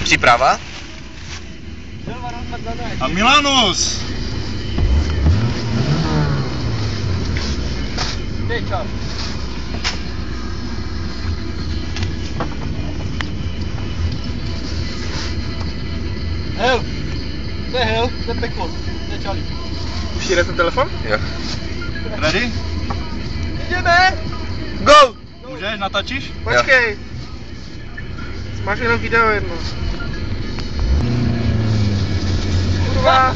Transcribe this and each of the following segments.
Příprava. A Milanus! Hel! To je hel, to je peklo, to je Charlie. Už jde ten telefon? Jo. Ready? Jdeme! Go! Můžeš, natačíš? Počkej. Máš jenom video jedno. Kurva!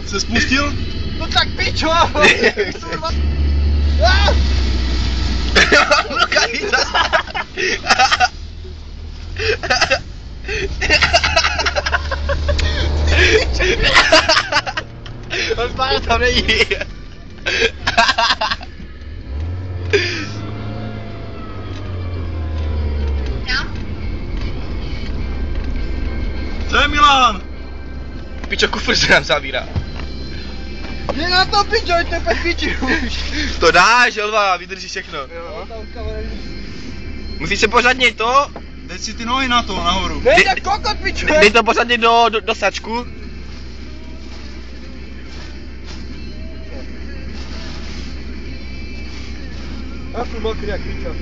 Se spustil? No tak pičo! On pár tam není. Co je Milan? Pičo, kufr se nám zavírá. Jde na to pičo, to je piči už. To dáš, Elva, vydrží všechno. Jo, Musíš se pořádně to, Dej si ty nohy na to, nahoru. Dej tak kokot pičo! dej to pořádně do sačku. Já jsem mokrý jak pičo.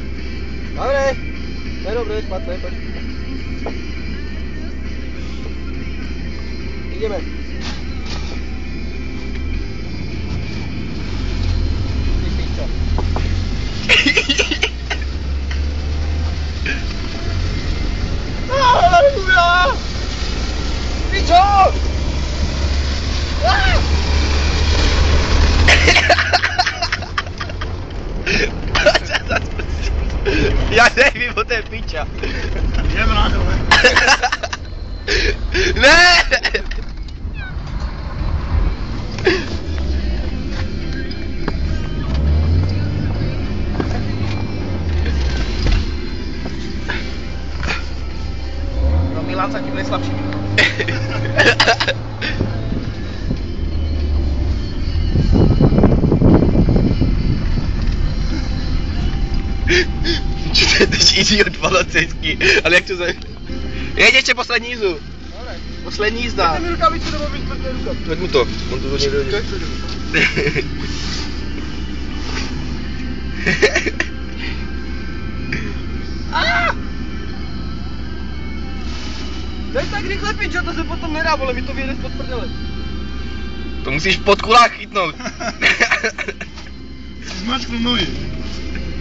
Dobré. Nedobré, špatné, pojď. Jdeme. Ty pičo. Aleluja! Pičo! Já nevím, o to je piča. Jdeme na dole. Ne! No Milan zatím nejslabší. To je teď idiot balacejský, ale jak to za... Jeď ještě poslední jízdu. Poslední jízda. Dejte mi rukavici nebo víc prdne rukavici. Veď mu to, on to někdo hodí. Dej tak rychle pičo, to se potom nedá, vole, mi to vyjede spod prdele. To musíš pod kulák chytnout. Zmačknu nohy.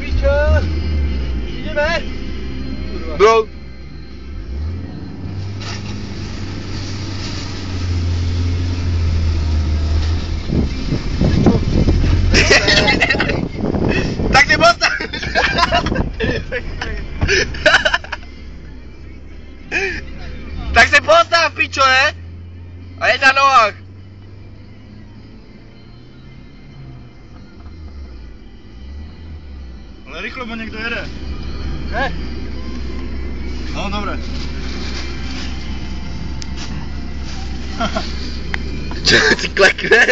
Pičo! Jdeme! Kurva. Bro. Tak ty postav! Tak se postav, pičo, ne? A jeď na nohách. Ale rychle, bo někdo jede. Ne? No, dobré. Čo ti klekne?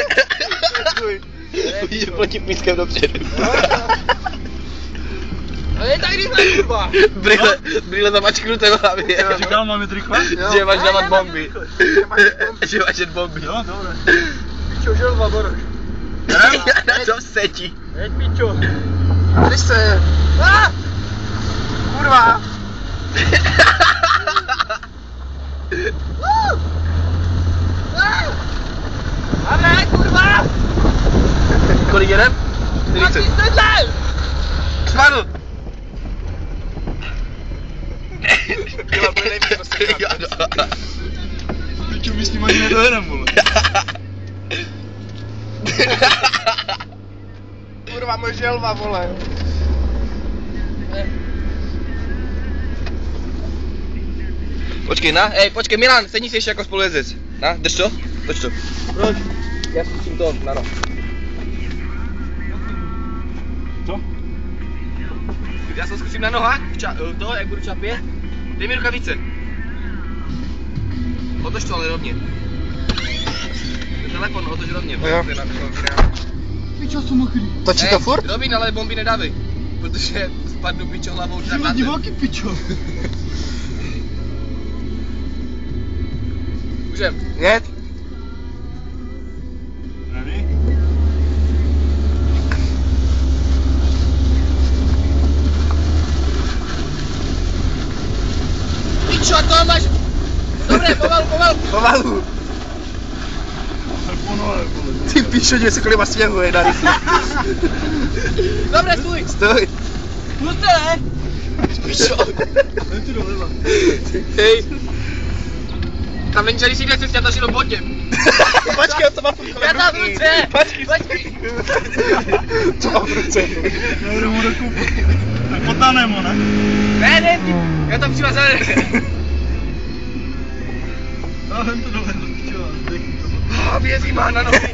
Vidíš proti pískem dopředu. Ale je tak rychle, kurva! Brýle zamačknuté v hlavě. Říkal, mám jít rychle? Že máš dávat bomby. Že máš jet bomby. Jo, dobré. Pičo, želva, boroš. Na tom setí. Jeď, pičo. Tady se. Kurva. Ale, kurva. Kolik jedem? 40. Spadl. Byla bude nejvíc prostě. Piču, my My s ním ani nedojedem, vole. Kurva, moje želva, vole. Počkej, počkej, Milan, sedni si ještě jako spolujezdec. Drž to, toč to. Proč? Já zkusím to, no. Co? Já se zkusím na nohách, to, jak budu čapě. Dej mi rukavice. Otoč to ale rovně. Telefon, otoč rovně. Jo. Pičo, jsou mokrý. Točí to furt? Robin, ale bomby nedávej. Protože spadnu pičo hlavou na Život divoký pičo. Můžem. Jet? Ready? Pičo, to máš... Dobré, pomalu. Pomalu. Ponohle, vole. Ty píšo, že se kolik má sněhu, je na rychle. Dobré, stůj. Stoj. Puste, ne? Pičo. Jdem tu doleva. Hej. Tam není žádný sídle, cestě, já tažím do bodě. Počkej, to má furt kolem Já tam v ruce. Počkej. To má v ruce. Já jdu mu do koupu. Tak potáhneme ho, ne? Ne, ty. Já tam přijela zelené. No, jdem tu doleva, pičo. Vězí má na nohy.